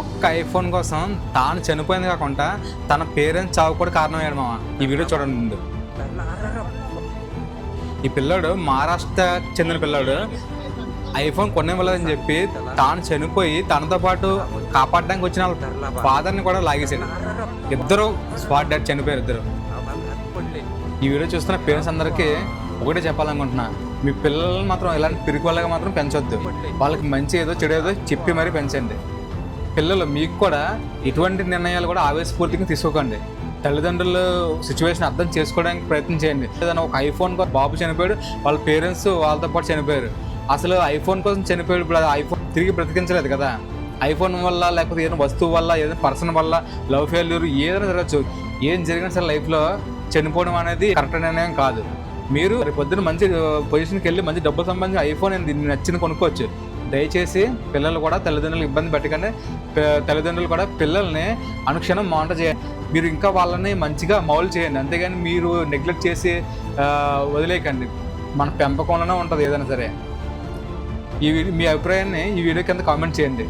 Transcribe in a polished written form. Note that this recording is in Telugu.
ఒక్క ఐఫోన్ కోసం తాను చనిపోయింది కాకుండా తన పేరెంట్స్ చావు కూడా కారణమయ్యాడు మామ. ఈ వీడియో చూడండి ముందు. ఈ పిల్లాడు మహారాష్ట్ర చెందిన పిల్లాడు ఐఫోన్ కొనివ్వలేదని చెప్పి తాను చనిపోయి తనతో పాటు కాపాడడానికి వచ్చిన ఫాదర్ని కూడా లాగేశాడు. ఇద్దరు స్పాట్ డెడ్ చనిపోయారు ఇద్దరు. ఈ వీడియో చూస్తున్న పేరెంట్స్ అందరికీ ఒకటే చెప్పాలనుకుంటున్నా, మీ పిల్లల్ని మాత్రం ఇలాంటి పిరికి వాళ్ళగా మాత్రం పెంచొద్దు. వాళ్ళకి మంచి ఏదో చెడు ఏదో చెప్పి మరీ పెంచండి. పిల్లలు మీకు కూడా ఎటువంటి నిర్ణయాలు కూడా ఆవేశపూర్తిగా తీసుకోకండి. తల్లిదండ్రులు సిచ్యువేషన్ అర్థం చేసుకోవడానికి ప్రయత్నం చేయండి. ఏదైనా ఒక ఐఫోన్ బాబు చనిపోయాడు, వాళ్ళ పేరెంట్స్ వాళ్ళతో పాటు చనిపోయారు. అసలు ఐఫోన్ కోసం చనిపోయాడు, ఇప్పుడు ఐఫోన్ తిరిగి బ్రతికించలేదు కదా. ఐఫోన్ వల్ల లేకపోతే ఏదైనా వస్తువు వల్ల ఏదైనా పర్సన్ వల్ల లవ్ ఫెయిల్యూర్ ఏదైనా జరగచ్చు. ఏం జరిగినా సరే లైఫ్లో చనిపోవడం అనేది కరెక్ట్ నిర్ణయం కాదు. మీరు పొద్దున్న మంచి పొజిషన్కి వెళ్ళి మంచి డబ్బులు సంబంధించిన ఐఫోన్ నచ్చింది కొనుక్కోవచ్చు. దయచేసి పిల్లలు కూడా తల్లిదండ్రులు ఇబ్బంది పెట్టకండి. తల్లిదండ్రులు కూడా పిల్లల్ని అనుక్షణం మానిటర్ చేయండి. మీరు ఇంకా వాళ్ళని మంచిగా మౌలు చేయండి, అంతేగాని మీరు నెగ్లెక్ట్ చేసి వదిలేయకండి. మన పెంపకంలోనే ఉంటుంది ఏదైనా సరే. మీ అభిప్రాయాన్ని ఈ వీడియో కింద కామెంట్ చేయండి.